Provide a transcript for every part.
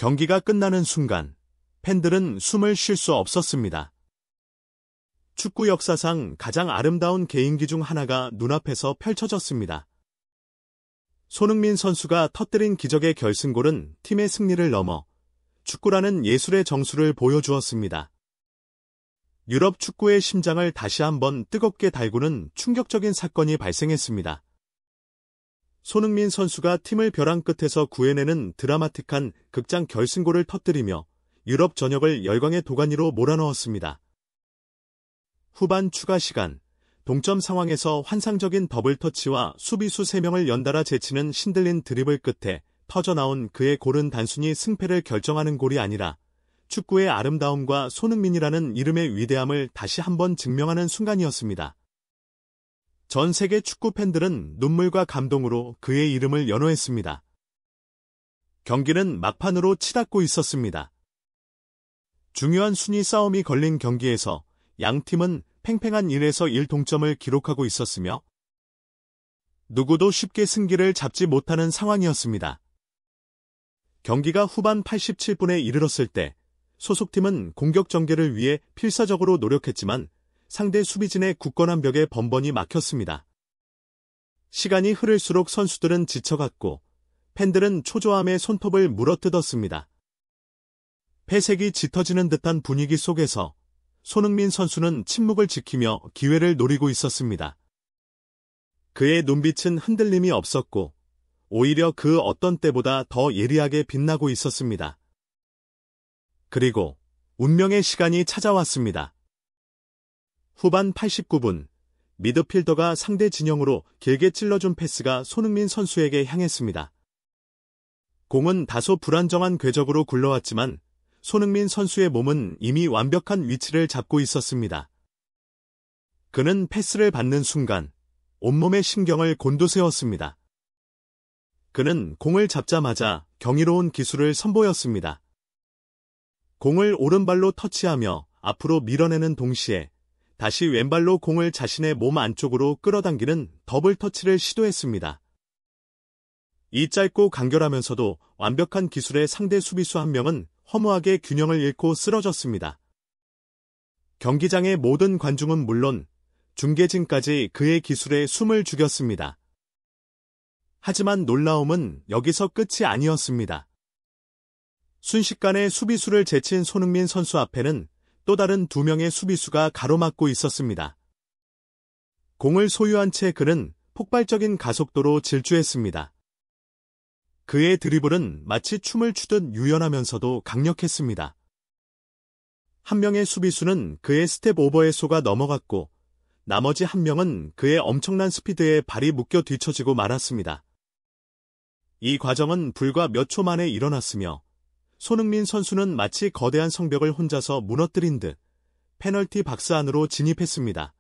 경기가 끝나는 순간 팬들은 숨을 쉴 수 없었습니다. 축구 역사상 가장 아름다운 개인기 중 하나가 눈앞에서 펼쳐졌습니다. 손흥민 선수가 터뜨린 기적의 결승골은 팀의 승리를 넘어 축구라는 예술의 정수를 보여주었습니다. 유럽 축구의 심장을 다시 한번 뜨겁게 달구는 충격적인 사건이 발생했습니다. 손흥민 선수가 팀을 벼랑 끝에서 구해내는 드라마틱한 극장 결승골을 터뜨리며 유럽 전역을 열광의 도가니로 몰아넣었습니다. 후반 추가 시간, 동점 상황에서 환상적인 더블 터치와 수비수 3명을 연달아 제치는 신들린 드리블 끝에 터져나온 그의 골은 단순히 승패를 결정하는 골이 아니라 축구의 아름다움과 손흥민이라는 이름의 위대함을 다시 한번 증명하는 순간이었습니다. 전 세계 축구 팬들은 눈물과 감동으로 그의 이름을 연호했습니다. 경기는 막판으로 치닫고 있었습니다. 중요한 순위 싸움이 걸린 경기에서 양 팀은 팽팽한 1에서 1 동점을 기록하고 있었으며 누구도 쉽게 승기를 잡지 못하는 상황이었습니다. 경기가 후반 87분에 이르렀을 때 소속팀은 공격 전개를 위해 필사적으로 노력했지만 상대 수비진의 굳건한 벽에 번번이 막혔습니다. 시간이 흐를수록 선수들은 지쳐갔고 팬들은 초조함에 손톱을 물어뜯었습니다. 패색이 짙어지는 듯한 분위기 속에서 손흥민 선수는 침묵을 지키며 기회를 노리고 있었습니다. 그의 눈빛은 흔들림이 없었고 오히려 그 어떤 때보다 더 예리하게 빛나고 있었습니다. 그리고 운명의 시간이 찾아왔습니다. 후반 89분, 미드필더가 상대 진영으로 길게 찔러준 패스가 손흥민 선수에게 향했습니다. 공은 다소 불안정한 궤적으로 굴러왔지만 손흥민 선수의 몸은 이미 완벽한 위치를 잡고 있었습니다. 그는 패스를 받는 순간 온몸의 신경을 곤두세웠습니다. 그는 공을 잡자마자 경이로운 기술을 선보였습니다. 공을 오른발로 터치하며 앞으로 밀어내는 동시에 다시 왼발로 공을 자신의 몸 안쪽으로 끌어당기는 더블 터치를 시도했습니다. 이 짧고 간결하면서도 완벽한 기술의 상대 수비수 한 명은 허무하게 균형을 잃고 쓰러졌습니다. 경기장의 모든 관중은 물론 중계진까지 그의 기술에 숨을 죽였습니다. 하지만 놀라움은 여기서 끝이 아니었습니다. 순식간에 수비수를 제친 손흥민 선수 앞에는 또 다른 2명의 수비수가 가로막고 있었습니다. 공을 소유한 채 그는 폭발적인 가속도로 질주했습니다. 그의 드리블은 마치 춤을 추듯 유연하면서도 강력했습니다. 한 명의 수비수는 그의 스텝 오버에 속아 넘어갔고 나머지 한 명은 그의 엄청난 스피드에 발이 묶여 뒤처지고 말았습니다. 이 과정은 불과 몇 초 만에 일어났으며 손흥민 선수는 마치 거대한 성벽을 혼자서 무너뜨린 듯 페널티 박스 안으로 진입했습니다.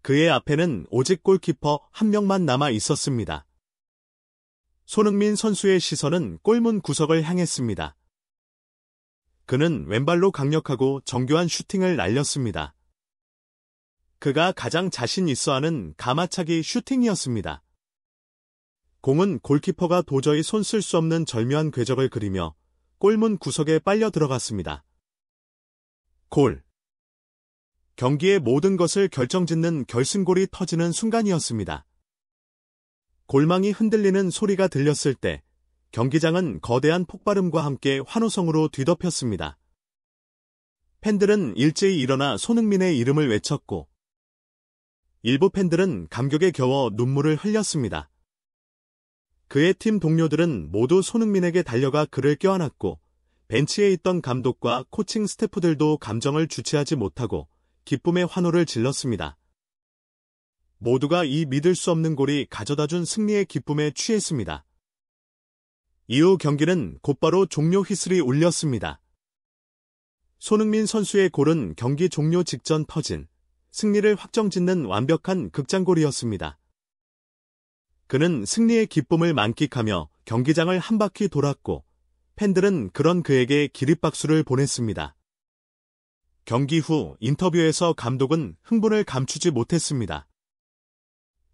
그의 앞에는 오직 골키퍼 한 명만 남아 있었습니다. 손흥민 선수의 시선은 골문 구석을 향했습니다. 그는 왼발로 강력하고 정교한 슈팅을 날렸습니다. 그가 가장 자신 있어하는 가마차기 슈팅이었습니다. 공은 골키퍼가 도저히 손 쓸 수 없는 절묘한 궤적을 그리며 골문 구석에 빨려 들어갔습니다. 골. 경기의 모든 것을 결정짓는 결승골이 터지는 순간이었습니다. 골망이 흔들리는 소리가 들렸을 때 경기장은 거대한 폭발음과 함께 환호성으로 뒤덮였습니다. 팬들은 일제히 일어나 손흥민의 이름을 외쳤고 일부 팬들은 감격에 겨워 눈물을 흘렸습니다. 그의 팀 동료들은 모두 손흥민에게 달려가 그를 껴안았고 벤치에 있던 감독과 코칭 스태프들도 감정을 주체하지 못하고 기쁨의 환호를 질렀습니다. 모두가 이 믿을 수 없는 골이 가져다준 승리의 기쁨에 취했습니다. 이후 경기는 곧바로 종료 휘슬이 울렸습니다. 손흥민 선수의 골은 경기 종료 직전 터진 승리를 확정짓는 완벽한 극장골이었습니다. 그는 승리의 기쁨을 만끽하며 경기장을 한 바퀴 돌았고 팬들은 그런 그에게 기립박수를 보냈습니다. 경기 후 인터뷰에서 감독은 흥분을 감추지 못했습니다.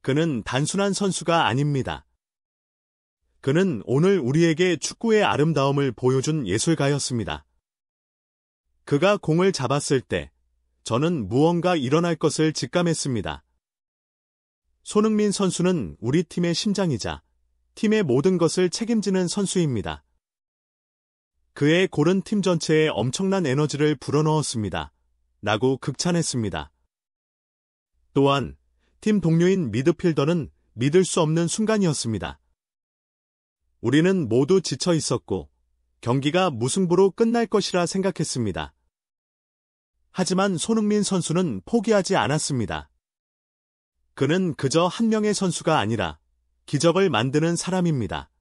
그는 단순한 선수가 아닙니다. 그는 오늘 우리에게 축구의 아름다움을 보여준 예술가였습니다. 그가 공을 잡았을 때 저는 무언가 일어날 것을 직감했습니다. 손흥민 선수는 우리 팀의 심장이자 팀의 모든 것을 책임지는 선수입니다. 그의 골은 팀 전체에 엄청난 에너지를 불어넣었습니다. 라고 극찬했습니다. 또한 팀 동료인 미드필더는 믿을 수 없는 순간이었습니다. 우리는 모두 지쳐 있었고 경기가 무승부로 끝날 것이라 생각했습니다. 하지만 손흥민 선수는 포기하지 않았습니다. 그는 그저 한 명의 선수가 아니라 기적을 만드는 사람입니다.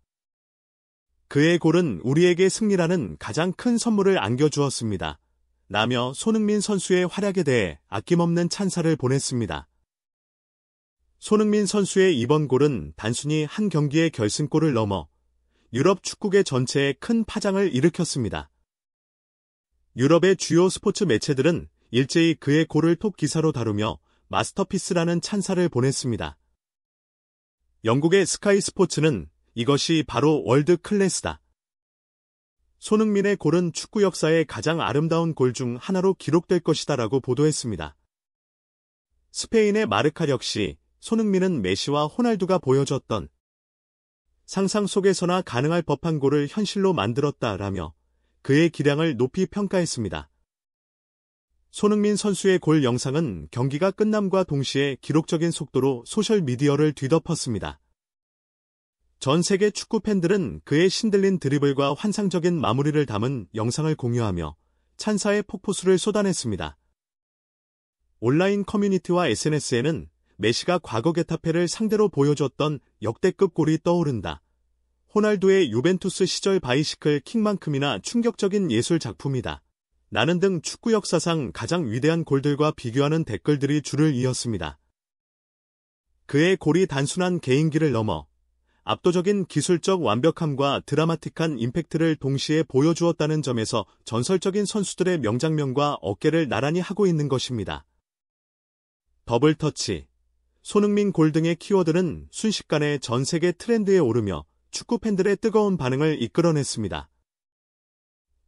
그의 골은 우리에게 승리라는 가장 큰 선물을 안겨주었습니다. 라며 손흥민 선수의 활약에 대해 아낌없는 찬사를 보냈습니다. 손흥민 선수의 이번 골은 단순히 한 경기의 결승골을 넘어 유럽 축구계 전체에 큰 파장을 일으켰습니다. 유럽의 주요 스포츠 매체들은 일제히 그의 골을 톱 기사로 다루며 마스터피스라는 찬사를 보냈습니다. 영국의 스카이 스포츠는 이것이 바로 월드 클래스다. 손흥민의 골은 축구 역사의 가장 아름다운 골 중 하나로 기록될 것이다 라고 보도했습니다. 스페인의 마르카 역시 손흥민은 메시와 호날두가 보여줬던 상상 속에서나 가능할 법한 골을 현실로 만들었다라며 그의 기량을 높이 평가했습니다. 손흥민 선수의 골 영상은 경기가 끝남과 동시에 기록적인 속도로 소셜미디어를 뒤덮었습니다. 전 세계 축구 팬들은 그의 신들린 드리블과 환상적인 마무리를 담은 영상을 공유하며 찬사의 폭포수를 쏟아냈습니다. 온라인 커뮤니티와 SNS에는 메시가 과거 게타페를 상대로 보여줬던 역대급 골이 떠오른다. 호날두의 유벤투스 시절 바이시클 킥만큼이나 충격적인 예술 작품이다. 나는 등 축구 역사상 가장 위대한 골들과 비교하는 댓글들이 줄을 이었습니다. 그의 골이 단순한 개인기를 넘어 압도적인 기술적 완벽함과 드라마틱한 임팩트를 동시에 보여주었다는 점에서 전설적인 선수들의 명장면과 어깨를 나란히 하고 있는 것입니다. 더블터치, 손흥민 골 등의 키워드는 순식간에 전 세계 트렌드에 오르며 축구 팬들의 뜨거운 반응을 이끌어냈습니다.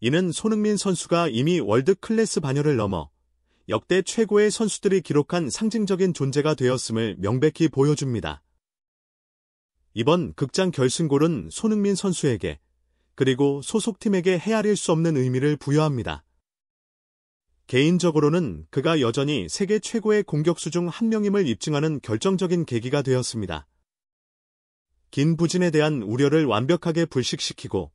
이는 손흥민 선수가 이미 월드 클래스 반열을 넘어 역대 최고의 선수들이 기록한 상징적인 존재가 되었음을 명백히 보여줍니다. 이번 극장 결승골은 손흥민 선수에게 그리고 소속팀에게 헤아릴 수 없는 의미를 부여합니다. 개인적으로는 그가 여전히 세계 최고의 공격수 중 한 명임을 입증하는 결정적인 계기가 되었습니다. 긴 부진에 대한 우려를 완벽하게 불식시키고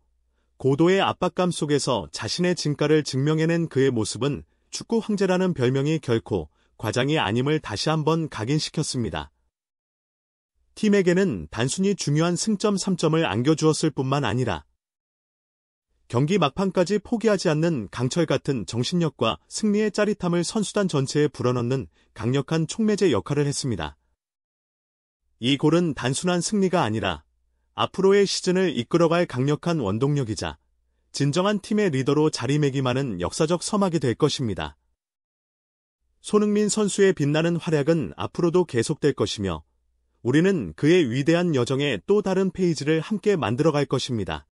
고도의 압박감 속에서 자신의 진가를 증명해낸 그의 모습은 축구 황제라는 별명이 결코 과장이 아님을 다시 한번 각인시켰습니다. 팀에게는 단순히 중요한 승점 3점을 안겨주었을 뿐만 아니라 경기 막판까지 포기하지 않는 강철 같은 정신력과 승리의 짜릿함을 선수단 전체에 불어넣는 강력한 촉매제 역할을 했습니다. 이 골은 단순한 승리가 아니라 앞으로의 시즌을 이끌어갈 강력한 원동력이자 진정한 팀의 리더로 자리매김하는 역사적 서막이 될 것입니다. 손흥민 선수의 빛나는 활약은 앞으로도 계속될 것이며 우리는 그의 위대한 여정의 또 다른 페이지를 함께 만들어갈 것입니다.